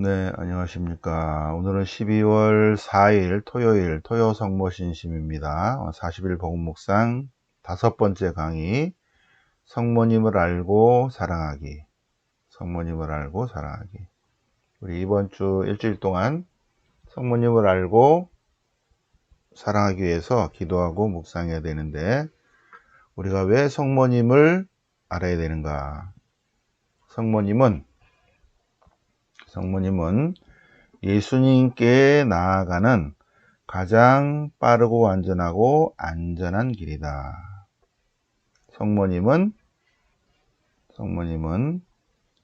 네, 안녕하십니까. 오늘은 12월 4일 토요일 토요 성모 신심입니다. 40일 복음 묵상 5번째 강의, 성모님을 알고 사랑하기. 성모님을 알고 사랑하기. 우리 이번 주 일주일 동안 성모님을 알고 사랑하기 위해서 기도하고 묵상해야 되는데, 우리가 왜 성모님을 알아야 되는가? 성모님은 예수님께 나아가는 가장 빠르고 안전하고 안전한 길이다. 성모님은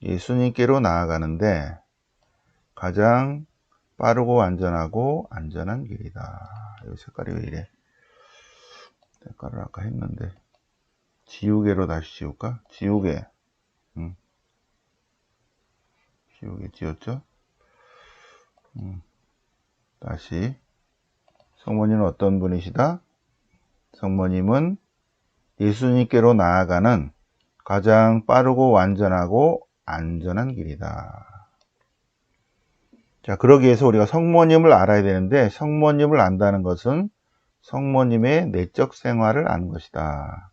예수님께로 나아가는데 가장 빠르고 안전하고 안전한 길이다. 이 색깔이 왜 이래? 색깔을 아까 했는데 지우개로 다시 지울까? 지우개. 지우개 지웠죠? 다시. 성모님은 어떤 분이시다? 성모님은 예수님께로 나아가는 가장 빠르고 완전하고 안전한 길이다. 자, 그러기 위해서 우리가 성모님을 알아야 되는데, 성모님을 안다는 것은 성모님의 내적 생활을 아는 것이다.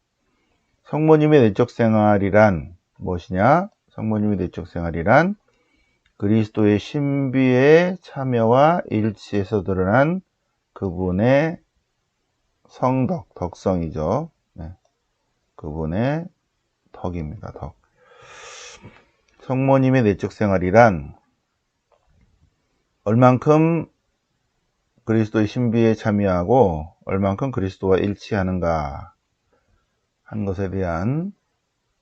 성모님의 내적 생활이란 무엇이냐? 성모님의 내적 생활이란 그리스도의 신비의 참여와 일치에서 드러난 그분의 성덕, 덕성이죠. 네. 그분의 덕입니다. 덕. 성모님의 내적 생활이란 얼만큼 그리스도의 신비에 참여하고 얼만큼 그리스도와 일치하는가 한 것에 대한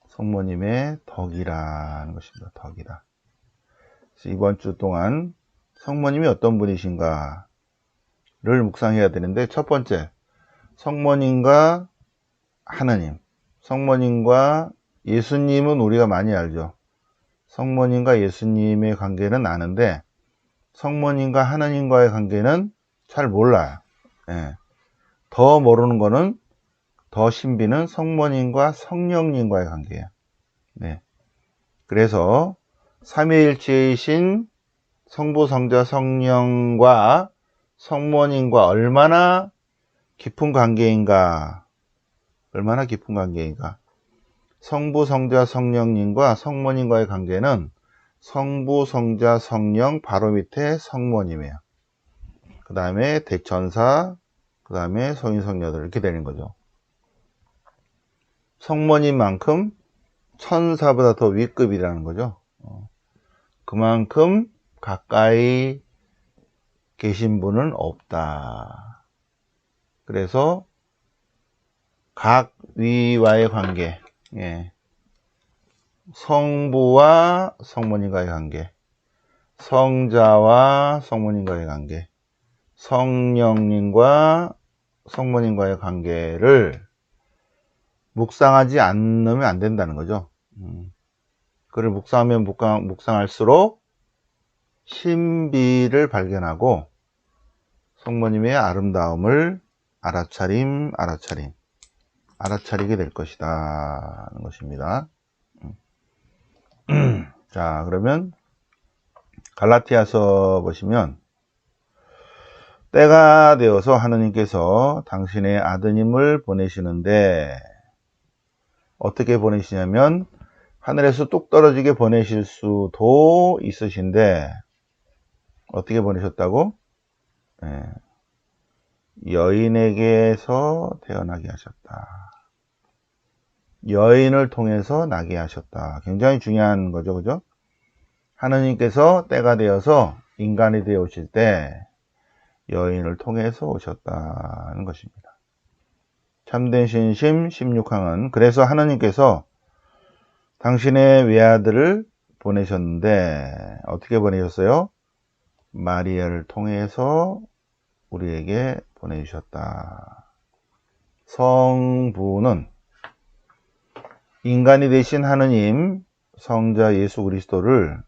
성모님의 덕이라는 것입니다. 덕이다. 그래서 이번 주 동안 성모님이 어떤 분이신가를 묵상해야 되는데, 첫 번째, 성모님과 하느님, 성모님과 예수님은 우리가 많이 알죠. 성모님과 예수님의 관계는 아는데 성모님과 하느님과의 관계는 잘 몰라요. 예. 더 모르는 거는, 더 신비는 성모님과 성령님과의 관계예요. 네. 그래서 삼위일체이신 성부, 성자, 성령과 성모님과 얼마나 깊은 관계인가. 성부, 성자, 성령님과 성모님과의 관계는 성부, 성자, 성령 바로 밑에 성모님이에요. 그 다음에 대천사, 그 다음에 성인, 성녀들 이렇게 되는 거죠. 성모님만큼 천사보다 더 윗급이라는 거죠. 그만큼 가까이 계신 분은 없다. 그래서 각 위와의 관계, 예. 성부와 성모님과의 관계, 성자와 성모님과의 관계, 성령님과 성모님과의 관계를 묵상하지 않으면 안 된다는 거죠. 그를 묵상하면 묵상할수록 신비를 발견하고 성모님의 아름다움을 알아차리게 될 것이다 하는 것입니다. 자, 그러면 갈라티아서 보시면, 때가 되어서 하느님께서 당신의 아드님을 보내시는데, 어떻게 보내시냐면 하늘에서 뚝 떨어지게 보내실 수도 있으신데, 어떻게 보내셨다고? 네. 여인에게서 태어나게 하셨다. 여인을 통해서 나게 하셨다. 굉장히 중요한 거죠, 그죠? 하느님께서 때가 되어서 인간이 되어 오실 때 여인을 통해서 오셨다는 것입니다. 참된 신심 16항은, 그래서 하느님께서 당신의 외아들을 보내셨는데 어떻게 보내셨어요? 마리아를 통해서 우리에게 보내주셨다. 성부는 인간이 되신 하느님, 성자 예수 그리스도를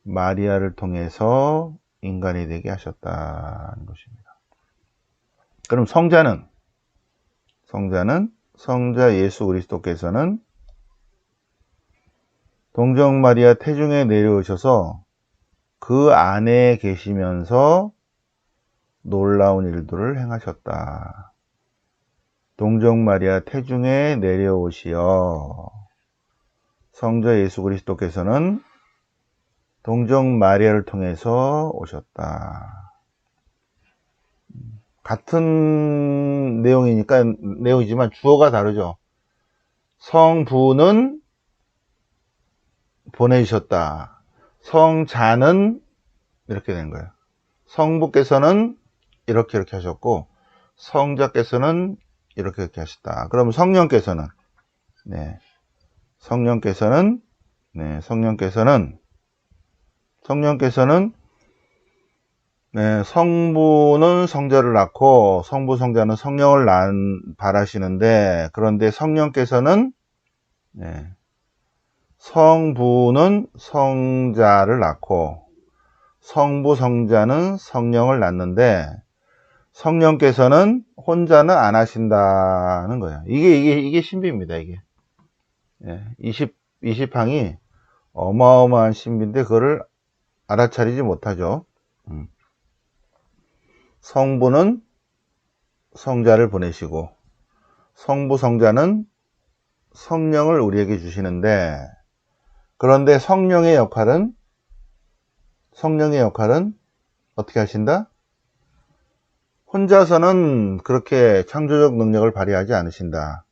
마리아를 통해서 인간이 되게 하셨다는 것입니다. 그럼 성자 예수 그리스도께서는 동정 마리아 태중에 내려오셔서 그 안에 계시면서 놀라운 일들을 행하셨다. 동정 마리아 태중에 내려오시어 성자 예수 그리스도께서는 동정 마리아를 통해서 오셨다. 같은 내용이지만 주어가 다르죠. 성부는 보내주셨다. 성자는 이렇게 된 거예요. 성부께서는 이렇게 하셨고 성자께서는 이렇게 하셨다. 그럼 성령께서는 성부는 성자를 낳고 성부 성자는 성령을 바라시는데, 그런데 성령께서는 성부는 성자를 낳고 성부 성자는 성령을 낳는데 성령께서는 혼자는 안 하신다는 거예요. 이게 신비입니다. 이게 20항이 어마어마한 신비인데 그거를 알아차리지 못하죠. 성부는 성자를 보내시고 성부 성자는 성령을 우리에게 주시는데, 그런데 성령의 역할은 어떻게 하신다? 혼자서는 그렇게 창조적 능력을 발휘하지 않으신다.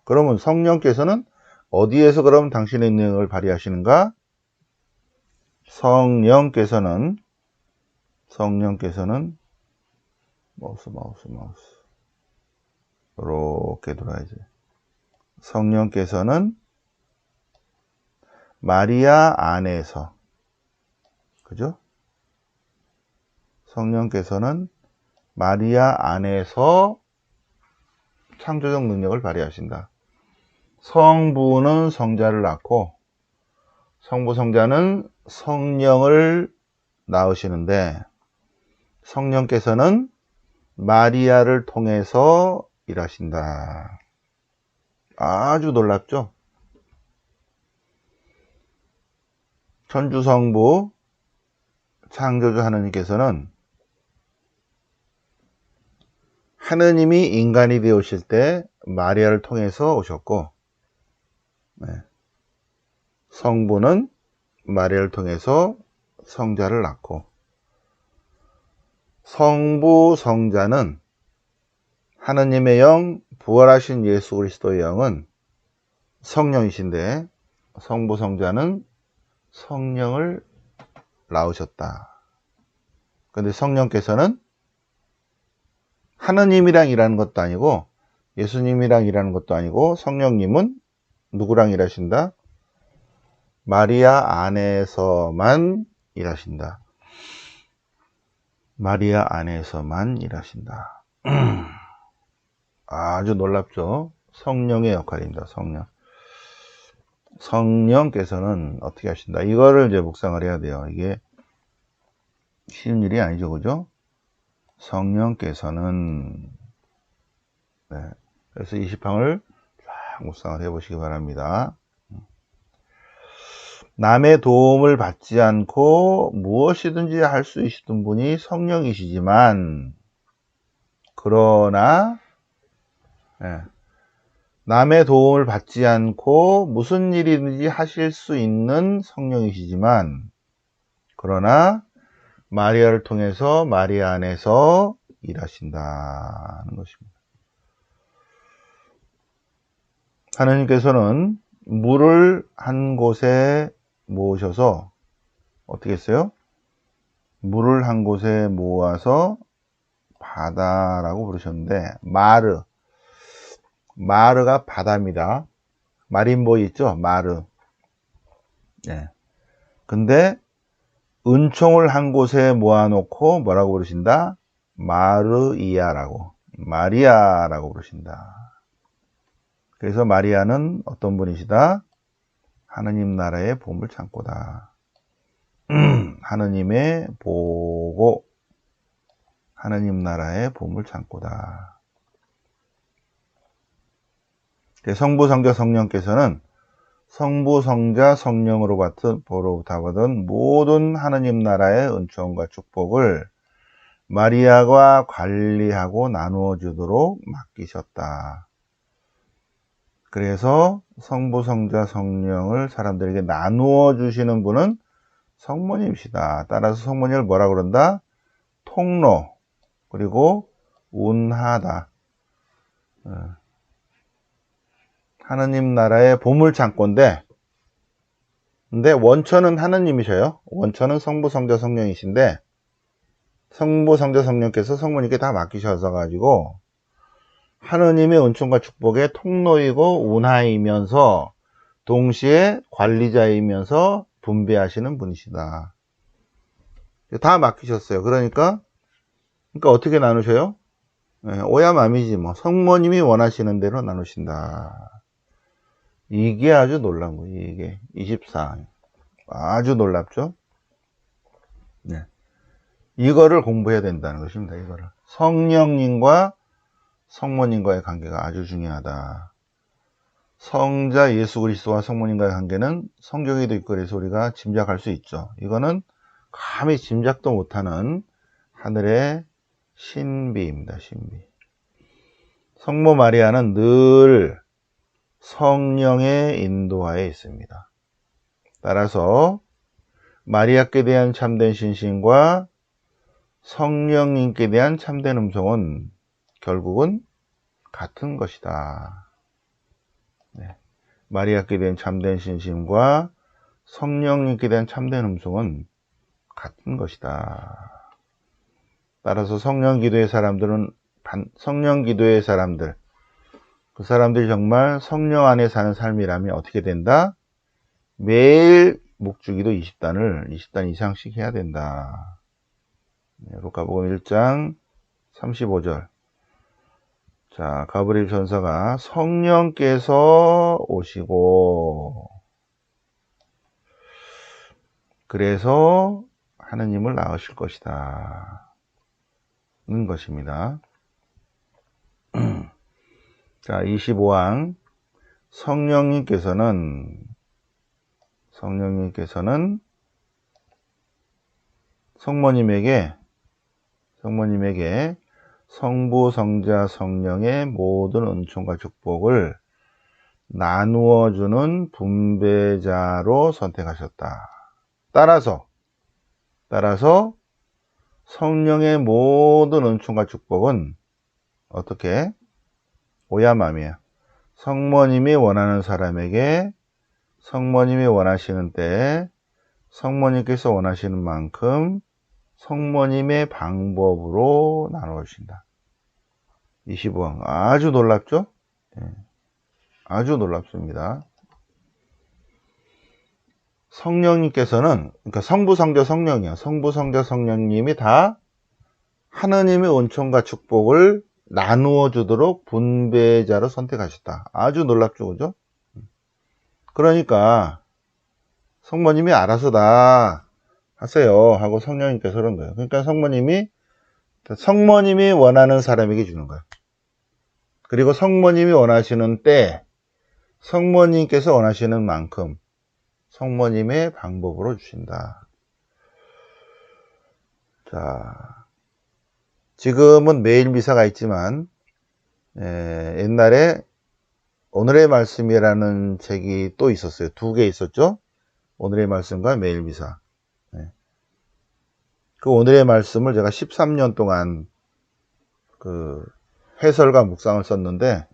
그러면 성령께서는 어디에서 그럼 당신의 능력을 발휘하시는가? 성령께서는 마우스 이렇게 돌아야지. 성령께서는 마리아 안에서, 그죠? 성령께서는 마리아 안에서 창조적 능력을 발휘하신다. 성부는 성자를 낳고 성부 성자는 성령을 낳으시는데 성령께서는 마리아를 통해서 일하신다. 아주 놀랍죠? 천주성부 창조주 하느님께서는 하느님이 인간이 되오실 때 마리아를 통해서 오셨고, 성부는 마리아를 통해서 성자를 낳고, 성부 성자는 하느님의 영, 부활하신 예수 그리스도의 영은 성령이신데 성부 성자는 성령을 낳으셨다. 그런데 성령께서는 하느님이랑 일하는 것도 아니고 예수님이랑 일하는 것도 아니고, 성령님은 누구랑 일하신다? 마리아 안에서만 일하신다. 마리아 안에서만 일하신다. 아주 놀랍죠? 성령의 역할입니다. 성령께서는 어떻게 하신다? 이거를 이제 묵상을 해야 돼요. 이게 쉬운 일이 아니죠, 그죠? 성령께서는, 그래서 20항을 쫙 묵상을 해보시기 바랍니다. 남의 도움을 받지 않고 무엇이든지 할 수 있으신 분이 성령이시지만, 그러나 남의 도움을 받지 않고 무슨 일이든지 하실 수 있는 성령이시지만, 그러나 마리아를 통해서 마리아 안에서 일하신다는 것입니다. 하느님께서는 물을 한 곳에 모으셔서 어떻게 했어요? 물을 한 곳에 모아서 바다라고 부르셨는데, 마르가 바다입니다. 마린보이 있죠? 마르. 근데 은총을 한 곳에 모아놓고 뭐라고 부르신다? 마리아라고 부르신다. 그래서 마리아는 어떤 분이시다? 하느님 나라의 보물 창고다. 하느님의 보고 하느님 나라의 보물 창고다. 성부 성자 성령께서는 성부, 성자, 성령으로부터 받은 모든 하느님 나라의 은총과 축복을 마리아가 관리하고 나누어 주도록 맡기셨다. 그래서 성부, 성자, 성령을 사람들에게 나누어 주시는 분은 성모님이시다. 따라서 성모님을 뭐라 그런다? 통로, 그리고 운하다. 하느님 나라의 보물창고인데, 근데 원천은 하느님이셔요. 원천은 성부, 성자, 성령이신데, 성부, 성자, 성령께서 성모님께 다 맡기셔서 가지고, 하느님의 은총과 축복의 통로이고 운하이면서, 동시에 관리자이면서 분배하시는 분이시다. 다 맡기셨어요. 그러니까 어떻게 나누셔요? 오야맘이지 뭐. 성모님이 원하시는 대로 나누신다. 이게 아주 놀란 거예요. 이게 24. 아주 놀랍죠? 네. 이거를 공부해야 된다는 것입니다. 이거를. 성령님과 성모님과의 관계가 아주 중요하다. 성자 예수 그리스도와 성모님과의 관계는 성경에도 있고 그래서 우리가 짐작할 수 있죠. 이거는 감히 짐작도 못하는 하늘의 신비입니다. 신비. 성모 마리아는 늘 성령의 인도하에 있습니다. 따라서 마리아께 대한 참된 신심과 성령님께 대한 참된 음성은 결국은 같은 것이다. 네. 마리아께 대한 참된 신심과 성령님께 대한 참된 음성은 같은 것이다. 따라서 성령 기도의 사람들은 그 사람들이 정말 성령 안에 사는 삶이라면 어떻게 된다? 매일 묵주기도 20단 이상씩 해야 된다. 루카복음 1장 35절. 자, 가브리엘 전사가 성령께서 오시고 그래서 하느님을 낳으실 것이다. 는 것입니다. 자, 25항. 성령님께서는 성모님에게 성부, 성자, 성령의 모든 은총과 축복을 나누어 주는 분배자로 선택하셨다. 따라서 성령의 모든 은총과 축복은 어떻게? 오야맘이에요. 성모님이 원하는 사람에게 성모님이 원하시는 때에 성모님께서 원하시는 만큼 성모님의 방법으로 나누어주신다. 25항. 아주 놀랍죠? 아주 놀랍습니다. 성령님께서는, 그러니까 성부, 성자, 성령이요. 성부, 성자, 성령님이 다 하느님의 은총과 축복을 나누어 주도록 분배자로 선택하셨다. 아주 놀랍죠, 그죠? 그러니까 성모님이 알아서 다 하세요 하고 성령님께서 그런 거예요. 그러니까 성모님이 원하는 사람에게 주는 거예요. 그리고 성모님이 원하시는 때 성모님께서 원하시는 만큼 성모님의 방법으로 주신다. 자, 지금은 매일 미사가 있지만 옛날에 오늘의 말씀이라는 책이 또 있었어요. 2개 있었죠. 오늘의 말씀과 매일 미사. 그 오늘의 말씀을 제가 13년 동안 그 해설과 묵상을 썼는데,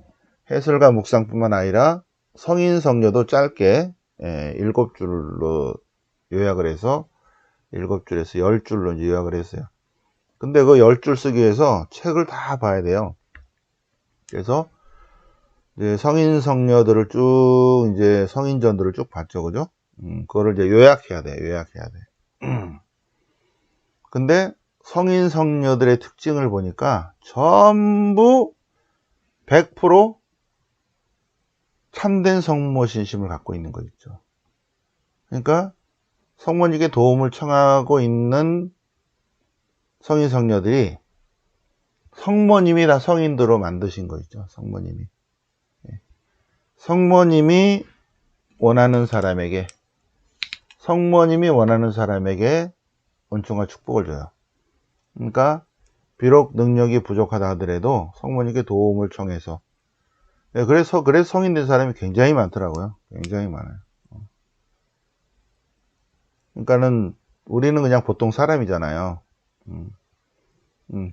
해설과 묵상뿐만 아니라 성인 성려도 짧게 7줄로 요약을 해서 7줄에서 10줄로 요약을 했어요. 근데 그 10줄 쓰기 위해서 책을 다 봐야 돼요. 그래서 이제 성인 성녀들을 쭉 이제 성인전들을 쭉 봤죠, 그죠? 그거를 이제 요약해야 돼. 근데 성인 성녀들의 특징을 보니까 전부 100% 참된 성모 신심을 갖고 있는 거 있죠. 그러니까 성모님께 도움을 청하고 있는 성인 성녀들이 성모님이 다 성인들로 만드신 거 있죠. 성모님이 원하는 사람에게, 성모님이 원하는 사람에게 은총과 축복을 줘요. 그러니까 비록 능력이 부족하다 하더라도 성모님께 도움을 청해서. 그래서 성인 된 사람이 굉장히 많더라고요. 굉장히 많아요. 그러니까는 우리는 그냥 보통 사람이잖아요.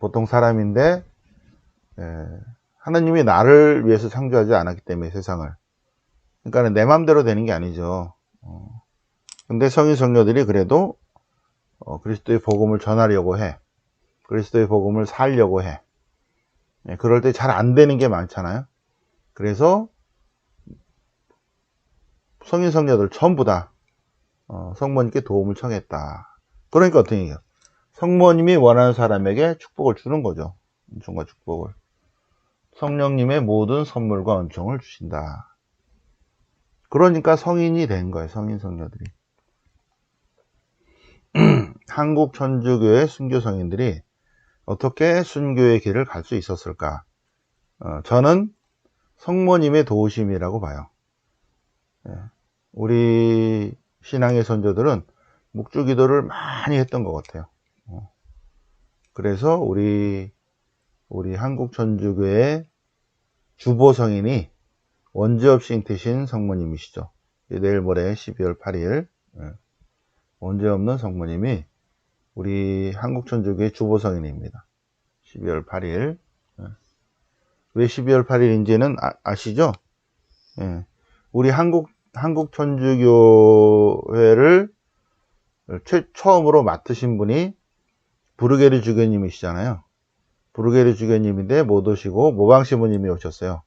보통 사람인데 하나님이 나를 위해서 창조하지 않았기 때문에 세상을. 그러니까 내 맘대로 되는 게 아니죠. 근데 성인 성녀들이 그래도 그리스도의 복음을 전하려고 해. 그리스도의 복음을 살려고 해. 그럴 때 잘 안 되는 게 많잖아요. 그래서 성인 성녀들 전부 다 성모님께 도움을 청했다. 그러니까 어떤 얘기예요? 성모님이 원하는 사람에게 축복을 주는 거죠. 은총과 축복을. 성령님의 모든 선물과 은총을 주신다. 그러니까 성인이 된 거예요. 성인 성녀들이. 한국 천주교의 순교 성인들이 어떻게 순교의 길을 갈 수 있었을까? 저는 성모님의 도우심이라고 봐요. 우리 신앙의 선조들은 묵주기도를 많이 했던 것 같아요. 그래서 우리 한국 천주교의 주보 성인이 원죄없이 잉태신 성모님이시죠. 내일 모레 12월 8일 원죄없는 성모님이 우리 한국 천주교의 주보 성인입니다. 12월 8일. 왜 12월 8일인지는 아시죠? 우리 한국 천주교회를 처음으로 맡으신 분이 부르게르 주교님이시잖아요. 부르게르 주교님인데 못 오시고 모방 신부님이 오셨어요.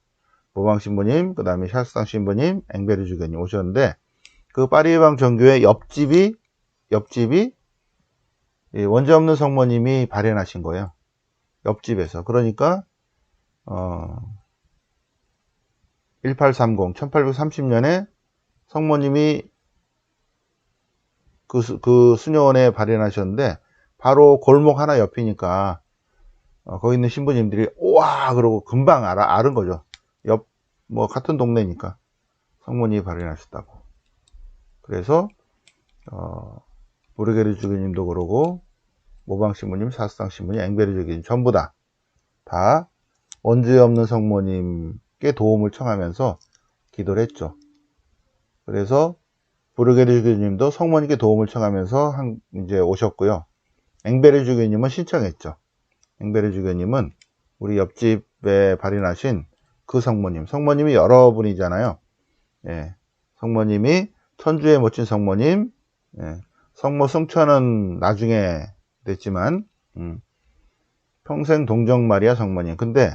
모방 신부님, 그 다음에 샤스탕 신부님, 앵베르 주교님 오셨는데 그 파리예방 정교회 옆집이 원죄 없는 성모님이 발현하신 거예요. 옆집에서. 그러니까 1830년에 성모님이 그 수녀원에 발현하셨는데 바로 골목 하나 옆이니까 거기 있는 신부님들이 우와 그러고 금방 알은 거죠. 같은 동네니까 성모님이 발현하셨다고. 그래서 부르게르 주교님도 그러고 모방 신부님, 사스탕 신부님, 앵베르 주교님 전부 다 원죄 없는 성모님께 도움을 청하면서 기도를 했죠. 그래서 부르게르 주교님도 성모님께 도움을 청하면서 이제 오셨고요. 앵베르 주교님은 신청했죠. 앵베르 주교님은 우리 옆집에 발현하신 그 성모님이 여러분이잖아요. 성모님이 천주의 멋진 성모님, 성모 승천은 나중에 됐지만 평생 동정 마리아 성모님. 근데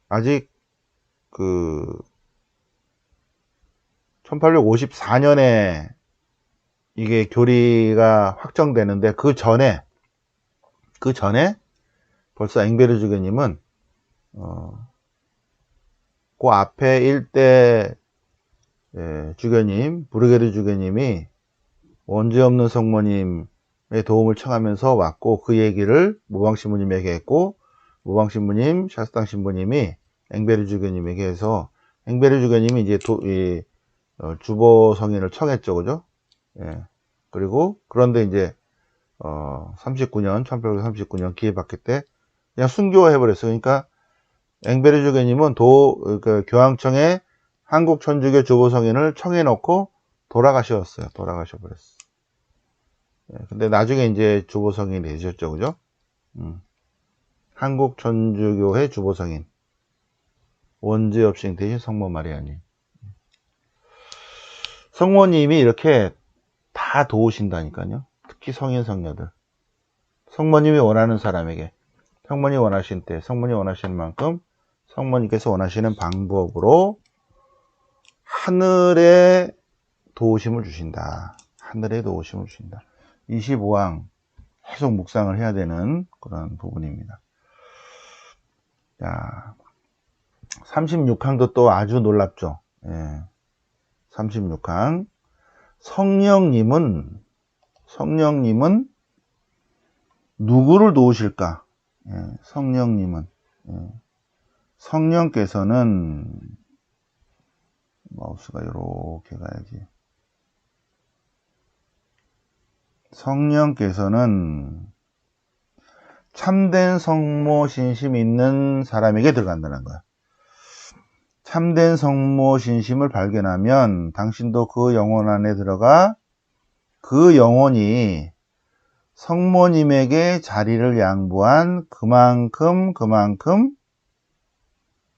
아직 1854년에 이게 교리가 확정되는데 그 전에 벌써 앵베르 주교님은 그 앞에 일대 주교님, 부르게르 주교님이 원죄 없는 성모님의 도움을 청하면서 왔고 그 얘기를 모방 신부님에게 했고 모방 신부님, 샤스탕 신부님이 앵베르 주교님에게 해서 앵베르 주교님이 이제 주보 성인을 청했죠, 그죠? 그리고 그런데 이제 1839년 기회받기 때 그냥 순교해버렸어요. 그러니까 앵베르 주교님은 교황청에 한국 천주교 주보 성인을 청해놓고 돌아가셔버렸어요. 근데 나중에 이제 주보 성인이 되셨죠, 그죠? 한국 천주교회 주보 성인 원죄 없이 잉태신 성모 마리아님. 성모님이 이렇게 다 도우신다니까요. 특히 성인 성녀들. 성모님이 원하는 사람에게, 성모님이 원하신 때, 성모님이 원하시는 만큼, 성모님께서 원하시는 방법으로 하늘의 도우심을 주신다. 25항 계속 묵상을 해야 되는 그런 부분입니다. 자, 36항도 또 아주 놀랍죠. 36항. 성령님은 누구를 도우실까? 성령님은 성령께서는 마우스가 이렇게 가야지. 성령께서는 참된 성모 신심 있는 사람에게 들어간다는 거야. 참된 성모 신심을 발견하면 당신도 그 영혼 안에 들어가 그 영혼이 성모님에게 자리를 양보한 그만큼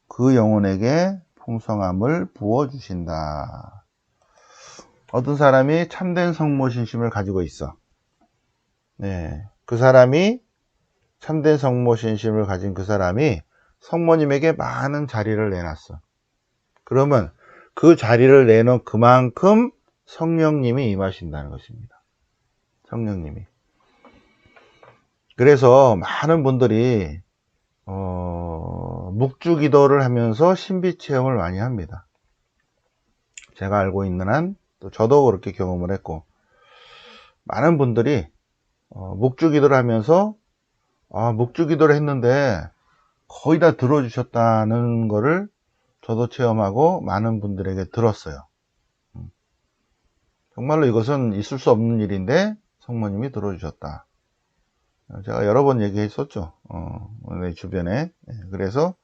그 영혼에게 풍성함을 부어주신다. 어떤 사람이 참된 성모 신심을 가지고 있어. 네, 그 사람이 참된 성모 신심을 가진 그 사람이 성모님에게 많은 자리를 내놨어. 그러면 그 자리를 내놓은 그만큼 성령님이 임하신다는 것입니다. 성령님이. 그래서 많은 분들이 묵주기도를 하면서 신비 체험을 많이 합니다. 제가 알고 있는 한, 또 저도 그렇게 경험을 했고, 많은 분들이 묵주기도를 하면서 묵주기도를 했는데 거의 다 들어주셨다는 거를 저도 체험하고 많은 분들에게 들었어요. 정말로 이것은 있을 수 없는 일인데 성모님이 들어주셨다. 제가 여러 번 얘기했었죠. 내 주변에. 그래서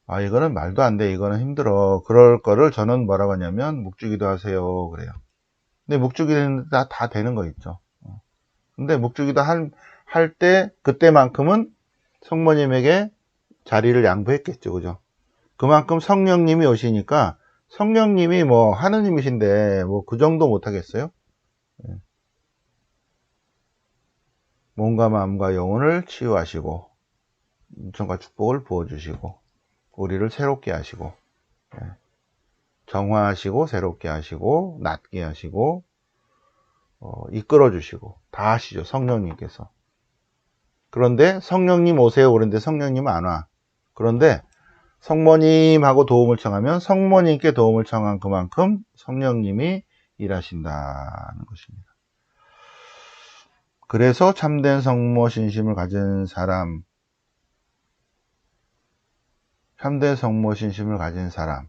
이거는 말도 안 돼. 이거는 힘들어. 그럴 거를 저는 뭐라고 하냐면 묵주기도 하세요. 그래요. 근데 묵주기는 다 되는 거 있죠. 근데 묵주기도 할 때 그때만큼은 성모님에게 자리를 양보했겠죠. 그죠? 그만큼 성령님이 오시니까 성령님이 뭐 하느님이신데 뭐 그 정도 못 하겠어요? 몸과 마음과 영혼을 치유하시고 은총과 축복을 부어주시고 우리를 새롭게 하시고 정화하시고 새롭게 하시고 낫게 하시고 이끌어 주시고 다 하시죠. 성령님께서. 그런데 성령님 오세요 그런데 성령님은 안 와. 그런데 성모님하고 도움을 청하면 성모님께 도움을 청한 그만큼 성령님이 일하신다는 것입니다. 그래서 참된 성모 신심을 가진 사람, 참된 성모 신심을 가진 사람,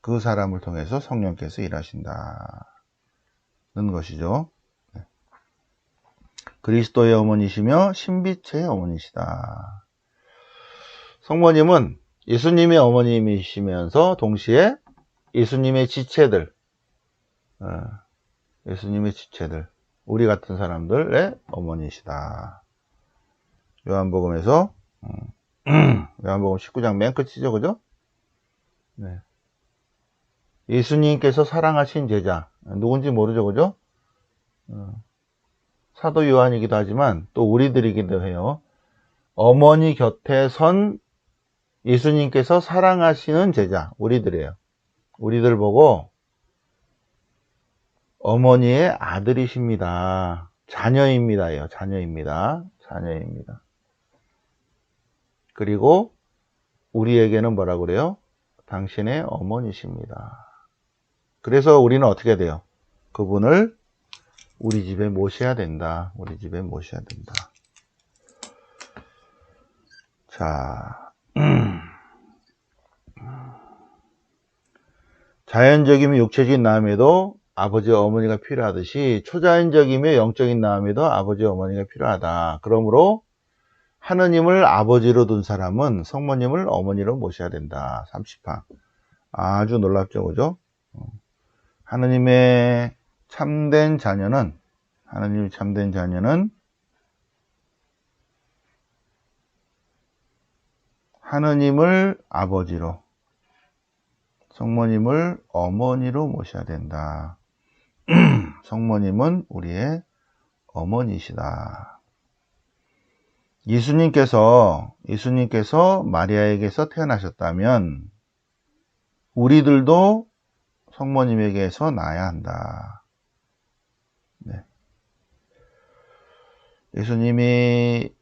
그 사람을 통해서 성령께서 일하신다는 것이죠. 그리스도의 어머니시며 신비체의 어머니시다. 성모님은 예수님의 어머님이시면서 동시에 예수님의 지체들, 우리 같은 사람들의 어머니시다. 요한복음에서 요한복음 19장 맨 끝이죠, 그죠? 네. 예수님께서 사랑하신 제자, 누군지 모르죠, 그죠? 사도 요한이기도 하지만 또 우리들이기도 해요. 어머니 곁에 선 예수님께서 사랑하시는 제자, 우리들이에요. 우리들 보고 어머니의 아들이십니다. 자녀입니다예요. 자녀입니다. 그리고 우리에게는 뭐라 그래요? 당신의 어머니십니다. 그래서 우리는 어떻게 돼요? 그분을 우리 집에 모셔야 된다. 우리 집에 모셔야 된다. 자, 자연적이며 육체적인 낳음에도 아버지 어머니가 필요하듯이 초자연적이며 영적인 낳음에도 아버지 어머니가 필요하다. 그러므로 하느님을 아버지로 둔 사람은 성모님을 어머니로 모셔야 된다. 30파. 아주 놀랍죠, 그죠? 하느님의 참된 자녀는 하느님을 아버지로, 성모님을 어머니로 모셔야 된다. 성모님은 우리의 어머니시다. 예수님께서 마리아에게서 태어나셨다면 우리들도 성모님에게서 나야 한다. 네. 예수님이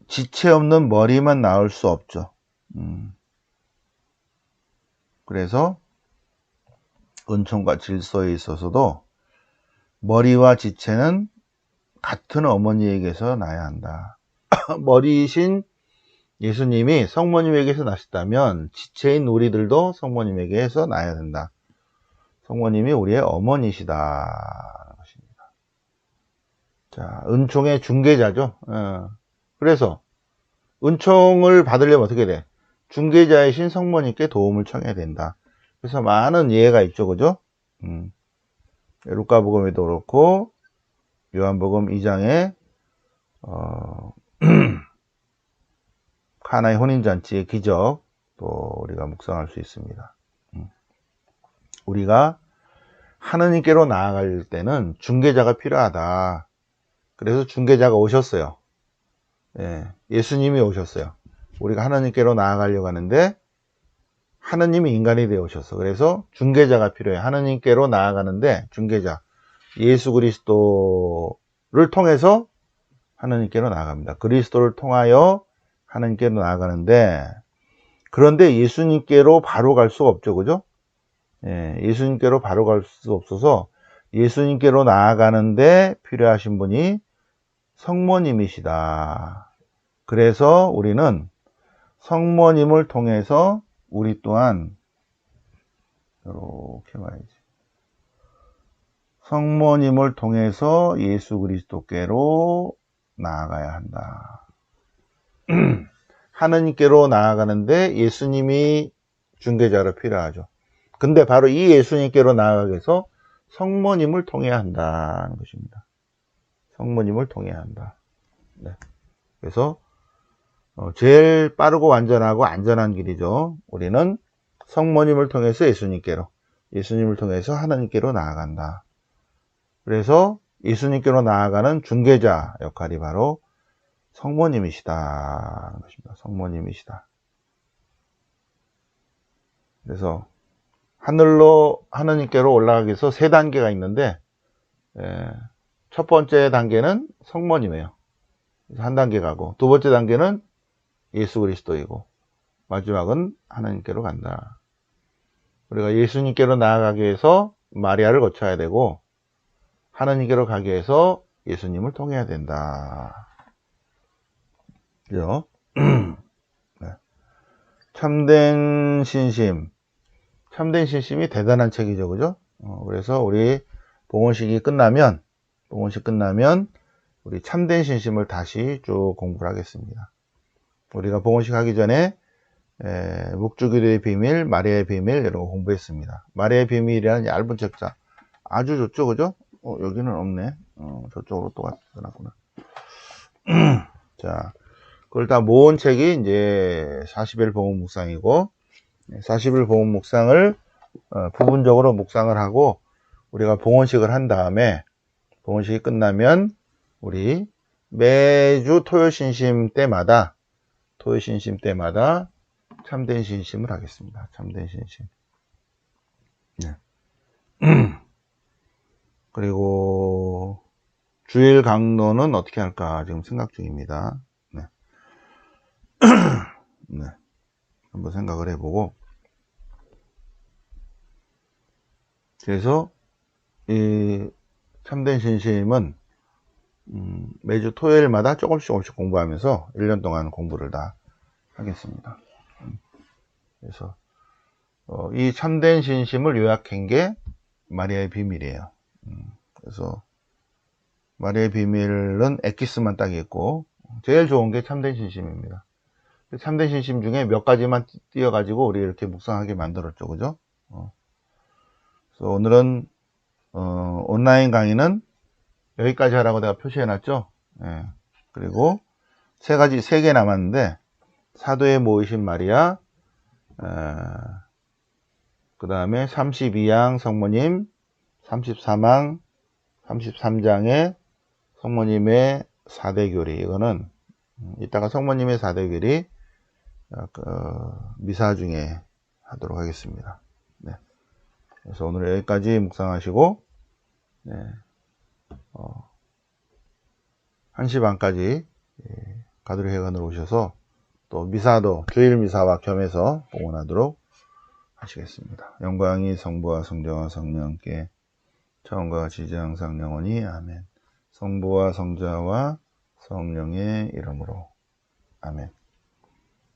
지체 없는 머리만 나올 수 없죠. 그래서 은총과 질서에 있어서도 머리와 지체는 같은 어머니에게서 나야 한다. 머리이신 예수님이 성모님에게서 나셨다면 지체인 우리들도 성모님에게서 나야 된다. 성모님이 우리의 어머니시다. 것입니다. 자, 은총의 중개자죠. 그래서 은총을 받으려면 어떻게 돼? 중개자이신 성모님께 도움을 청해야 된다. 그래서 많은 예가 있죠, 그죠? 루카복음에도 그렇고 요한복음 2장에 카나의 혼인잔치의 기적 또 우리가 묵상할 수 있습니다. 우리가 하느님께로 나아갈 때는 중개자가 필요하다. 그래서 중개자가 오셨어요. 예수님이 오셨어요. 우리가 하느님께로 나아가려고 하는데 하느님이 인간이 되어 오셨어. 그래서 중개자가 필요해. 하느님께로 나아가는데 중개자 예수 그리스도를 통해서 하느님께로 나아갑니다. 그리스도를 통하여 하느님께로 나아가는데 그런데 예수님께로 바로 갈 수가 없죠. 그죠? 예수님께로 바로 갈 수 없어서 예수님께로 나아가는데 필요하신 분이 성모님이시다. 그래서 우리는 성모님을 통해서 우리 또한 이렇게 말이지. 성모님을 통해서 예수 그리스도께로 나아가야 한다. 하느님께로 나아가는데 예수님이 중개자로 필요하죠. 근데 바로 이 예수님께로 나아가기 위해서 성모님을 통해야 한다는 것입니다. 성모님을 통해야 한다. 네. 그래서 제일 빠르고 완전하고 안전한 길이죠. 우리는 성모님을 통해서 예수님을 통해서 하나님께로 나아간다. 그래서 예수님께로 나아가는 중개자 역할이 바로 성모님이시다. 것입니다. 성모님이시다. 그래서 하느님께로 올라가기 위해서 세 단계가 있는데 첫 번째 단계는 성모님이에요. 한 단계 가고 두 번째 단계는 예수 그리스도이고 마지막은 하나님께로 간다. 우리가 예수님께로 나아가기 위해서 마리아를 거쳐야 되고 하나님께로 가기 위해서 예수님을 통해야 된다. 그죠? 네. 참된 신심. 참된 신심이 대단한 책이죠. 그죠? 그래서 우리 봉헌식이 끝나면 우리 참된 신심을 다시 쭉 공부를 하겠습니다. 우리가 봉헌식 하기 전에 묵주기도의 비밀, 마리아의 비밀 이런 거 공부했습니다. 마리아의 비밀이라는 얇은 책자 아주 좋죠. 그죠? 여기는 없네. 저쪽으로 또 갔구나. 자, 그걸 다 모은 책이 이제 40일 봉헌 묵상이고 40일 봉헌 묵상을 부분적으로 묵상을 하고 우리가 봉헌식을 한 다음에 봉헌식이 끝나면 우리 매주 토요 신심 때마다 참된 신심을 하겠습니다. 참된 신심. 네. 그리고 주일 강론은 어떻게 할까 지금 생각 중입니다. 네. 네. 한번 생각을 해보고 그래서 이 참된 신심은 매주 토요일마다 조금씩 공부하면서 1년 동안 공부를 다 하겠습니다. 그래서 이 참된 신심을 요약한 게 마리아의 비밀이에요. 그래서 마리아의 비밀은 엑기스만 딱 있고 제일 좋은 게 참된 신심입니다. 참된 신심 중에 몇 가지만 띄어가지고 우리 이렇게 묵상하게 만들었죠. 그죠? 그래서 오늘은 온라인 강의는 여기까지 하라고 내가 표시해놨죠. 예. 그리고 세 개 남았는데 사도에 모이신 마리아, 그 다음에 32양 성모님, 33항, 33장의 성모님의 4대 교리. 이거는 이따가 성모님의 4대 교리 미사 중에 하도록 하겠습니다. 네. 그래서 오늘 여기까지 묵상하시고 네. 1시 반까지 가톨릭회관으로 오셔서 또 미사도 주일 미사와 겸해서 봉헌하도록 하시겠습니다. 영광이 성부와 성자와 성령께 처음과 같이 이제 항상 영원히 아멘. 성부와 성자와 성령의 이름으로 아멘.